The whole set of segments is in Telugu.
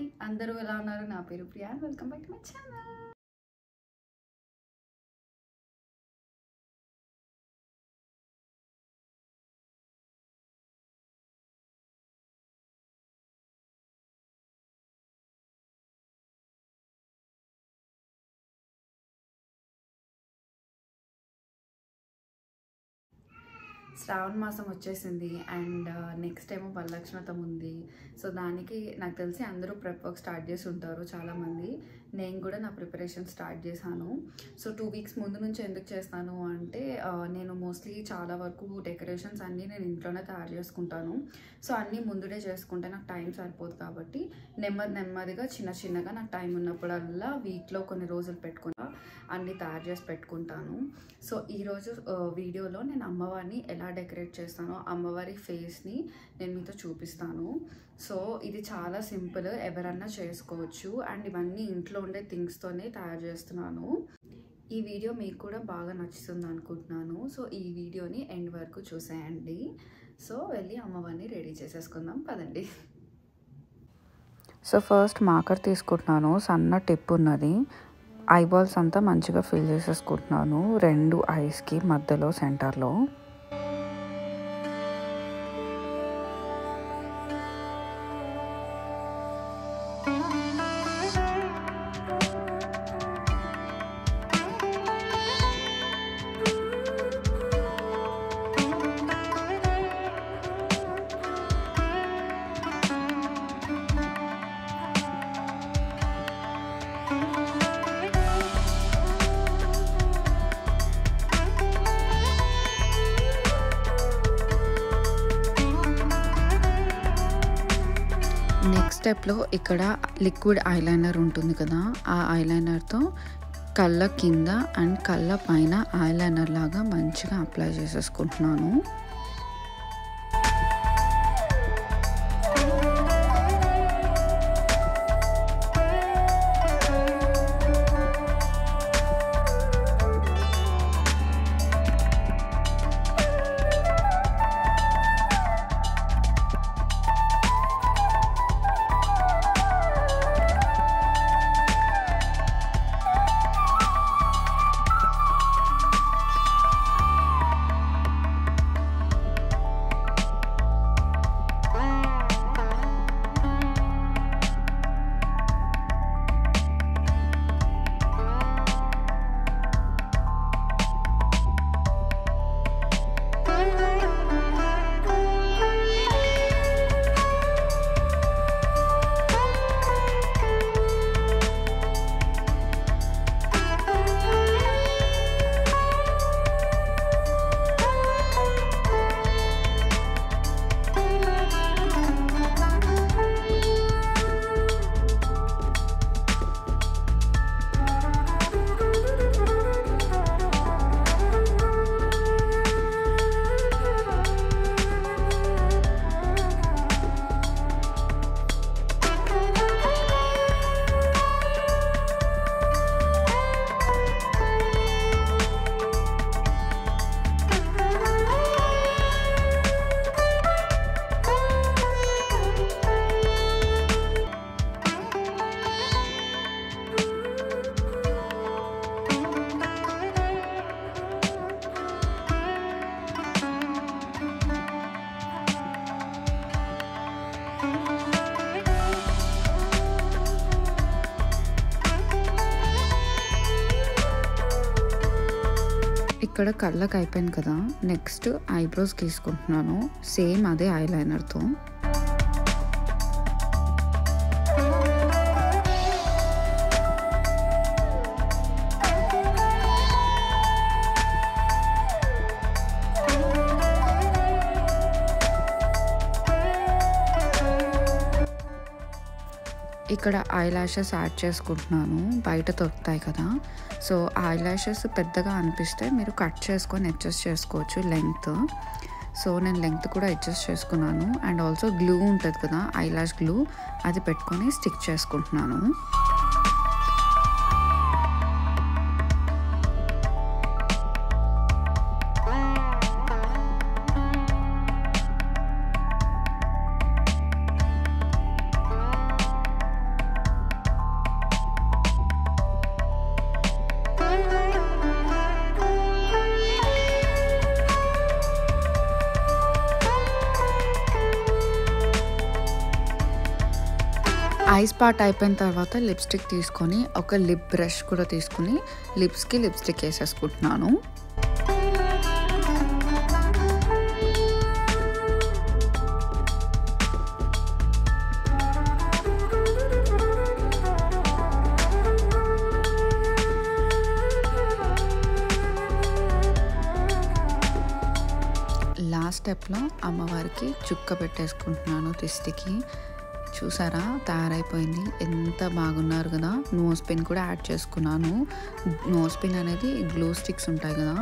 హాయ్ అందరూ ఎలా ఉన్నారు? నా పేరు Priya. Welcome back to my channel. Shravana మాసం వచ్చేసింది అండ్ నెక్స్ట్ ఏమో వరలక్ష్మతం ఉంది. సో దానికి నాకు తెలిసి అందరూ ప్రెప్ వర్క్ స్టార్ట్ చేసి ఉంటారు చాలామంది. నేను కూడా నా ప్రిపరేషన్ స్టార్ట్ చేశాను. సో 2 వీక్స్ ముందు నుంచి ఎందుకు చేస్తాను అంటే నేను మోస్ట్లీ చాలా వరకు డెకరేషన్స్ అన్నీ నేను ఇంట్లోనే తయారు చేసుకుంటాను. సో అన్నీ ముందుడే చేసుకుంటే నాకు టైం సరిపోదు కాబట్టి నెమ్మదిగా చిన్నగా నాకు టైం ఉన్నప్పుడల్లా వీక్లో కొన్ని రోజులు పెట్టుకుని అన్నీ తయారు చేసి పెట్టుకుంటాను. సో ఈరోజు వీడియోలో నేను అమ్మవారిని ఎలా డెకరేట్ చేస్తానో, అమ్మవారి ఫేస్ని నేను మీతో చూపిస్తాను. సో ఇది చాలా సింపుల్, ఎవరన్నా చేసుకోవచ్చు అండ్ ఇవన్నీ ఇంట్లో ఉండే థింగ్స్తోనే తయారు చేస్తున్నాను. ఈ వీడియో మీకు కూడా బాగా నచ్చుతుంది అనుకుంటున్నాను. సో ఈ వీడియోని ఎండ్ వరకు చూసేయండి. సో వెళ్ళి అమ్మవారిని రెడీ చేసేసుకుందాం పదండి. సో ఫస్ట్ మార్కర్ తీసుకుంటున్నాను, సన్న టిప్ ఉన్నది. ఐబాల్స్ అంతా మంచిగా ఫిల్ చేసేసుకుంటున్నాను 2 ఐస్కి మధ్యలో సెంటర్లో. నెక్స్ట్ స్టెప్లో ఇక్కడ లిక్విడ్ ఐలైనర్ ఉంటుంది కదా, ఆ ఐలైనర్తో కళ్ళ కింద అండ్ కళ్ళ పైన ఐలైనర్ లాగా మంచిగా అప్లై చేసేసుకుంటున్నాను. ఇక్కడ కళ్ళకి అయిపోయింది కదా, నెక్స్ట్ ఐబ్రోస్ తీసుకుంటున్నాను సేమ్ అదే ఐలైనర్తో. ఇక్కడ ఐ ల్యాషెస్ యాడ్ చేసుకుంటున్నాను, బయట దొరుకుతాయి కదా. సో ఐ ల్యాషెస్ పెద్దగా అనిపిస్తే మీరు కట్ చేసుకొని అడ్జస్ట్ చేసుకోవచ్చు లెంగ్త్. సో నేను లెంగ్త్ కూడా అడ్జస్ట్ చేసుకున్నాను అండ్ ఆల్సో గ్లూ ఉంటుంది కదా, ఐ ల్యాష్ గ్లూ, అది పెట్టుకొని స్టిక్ చేసుకుంటున్నాను. ఐస్ పార్ట్ అయిపోయిన తర్వాత లిప్స్టిక్ తీసుకొని ఒక లిప్ బ్రష్ కూడా తీసుకుని లిప్స్కి లిప్స్టిక్ వేసేసుకుంటున్నాను. లాస్ట్ స్టెప్లో అమ్మవారికి చుక్క పెట్టేసుకుంటున్నాను దిష్టికి. చూసారా తయారైపోయింది, ఎంత బాగున్నారు కదా. నోస్ పిన్ కూడా యాడ్ చేసుకున్నాను. నోస్ పిన్ అనేది గ్లూ స్టిక్స్ ఉంటాయి కదా,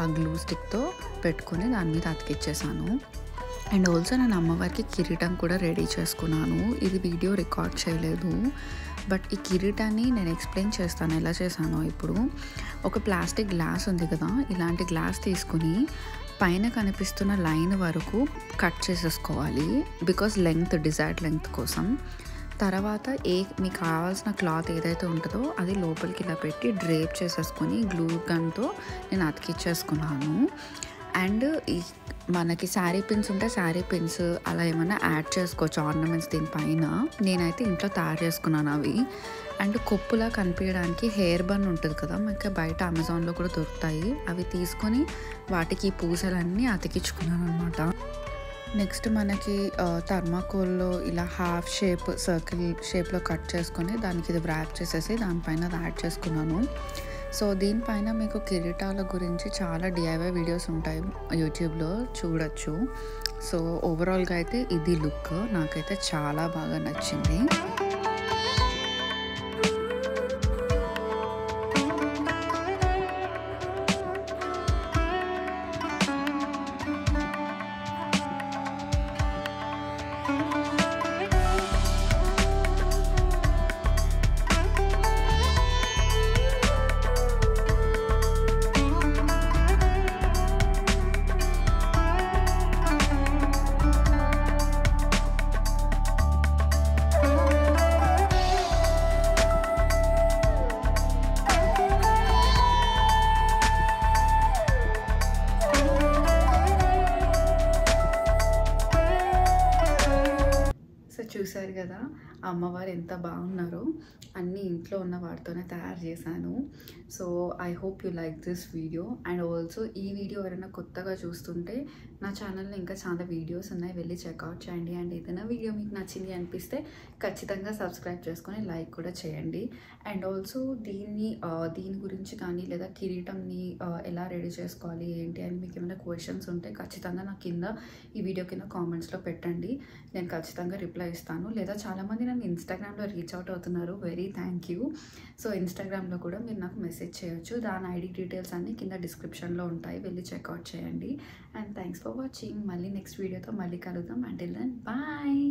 ఆ గ్లూ స్టిక్తో పెట్టుకొని దాని మీద అతికిచ్చేసాను. అండ్ ఆల్సో నేను అమ్మవారికి కిరీటం కూడా రెడీ చేసుకున్నాను. ఇది వీడియో రికార్డ్ చేయలేదు, బట్ ఈ కిరీటాన్ని నేను ఎక్స్ప్లెయిన్ చేస్తాను ఎలా చేశానో. ఇప్పుడు ఒక ప్లాస్టిక్ గ్లాస్ ఉంది కదా, ఇలాంటి గ్లాస్ తీసుకుని పైన కనిపిస్తున్న లైన్ వరకు కట్ చేసేసుకోవాలి, బికాజ్ లెంగ్త్, డిజైర్డ్ లెంగ్త్ కోసం. తర్వాత మీకు కావాల్సిన క్లాత్ ఏదైతే ఉంటుందో అది లోపలికి ఇలా పెట్టి డ్రేప్ చేసేసుకొని గ్లూ గన్తో నేను అతికిచ్చేసుకున్నాను. అండ్ మనకి శారీ పిన్స్ ఉంటే శారీ పిన్స్ అలా ఏమైనా యాడ్ చేసుకోవచ్చు ఆర్నమెంట్స్ దీనిపైన. నేనైతే ఇంట్లో తయారు చేసుకున్నాను అవి. అండ్ కొప్పులా కనిపించడానికి హెయిర్ బన్ ఉంటుంది కదా, మనకి బయట అమెజాన్లో కూడా దొరుకుతాయి, అవి తీసుకొని వాటికి పూసలన్నీ అతికించుకున్నాను అనమాట. నెక్స్ట్ మనకి థర్మాకోల్లో ఇలా హాఫ్ షేప్ సర్కిల్ షేప్లో కట్ చేసుకొని దానికి ఇది వ్రాప్ చేసేసి దానిపైన అది యాడ్ చేసుకున్నాను. సో దీనిపైన మీకు కిరీటాల గురించి చాలా DIY వీడియోస్ ఉంటాయి యూట్యూబ్లో, చూడొచ్చు. సో ఓవరాల్గా అయితే ఇది లుక్ నాకైతే చాలా బాగా నచ్చింది. చూసారు కదా అమ్మవారు ఎంత బాగున్నారో. అన్నీ ఇంట్లో ఉన్న వాటితోనే తయారు చేశాను. So I hope you like this video. And also ఈ వీడియో ఎవరైనా కొత్తగా చూస్తుంటే నా ఛానల్లో ఇంకా చాలా వీడియోస్ ఉన్నాయి, వెళ్ళి చెక్అవుట్ చేయండి. అండ్ ఏదైనా వీడియో మీకు నచ్చింది అనిపిస్తే ఖచ్చితంగా సబ్స్క్రైబ్ చేసుకొని లైక్ కూడా చేయండి. అండ్ ఆల్సో దీని గురించి కానీ లేదా కిరీటంని ఎలా రెడీ చేసుకోవాలి ఏంటి అని మీకు ఏమైనా క్వశ్చన్స్ ఉంటే ఖచ్చితంగా నాకు కింద ఈ వీడియో కింద కామెంట్స్లో పెట్టండి, నేను ఖచ్చితంగా రిప్లై ఇస్తాను. లేదా చాలామంది నన్ను ఇన్స్టాగ్రామ్లో రీచ్ అవుట్ అవుతున్నారు, వెరీ థ్యాంక్ యూ. సో ఇన్స్టాగ్రామ్లో కూడా మీరు నాకు మెసేజ్ చేయొచ్చు, దాని ఐడి డీటెయిల్స్ అన్నీ కింద డిస్క్రిప్షన్లో ఉంటాయి, వెళ్ళి చెక్అవుట్ చేయండి. And thanks for watching. మళ్ళీ నెక్స్ట్ వీడియోతో మళ్ళీ కలుద్దాం. Until then bye.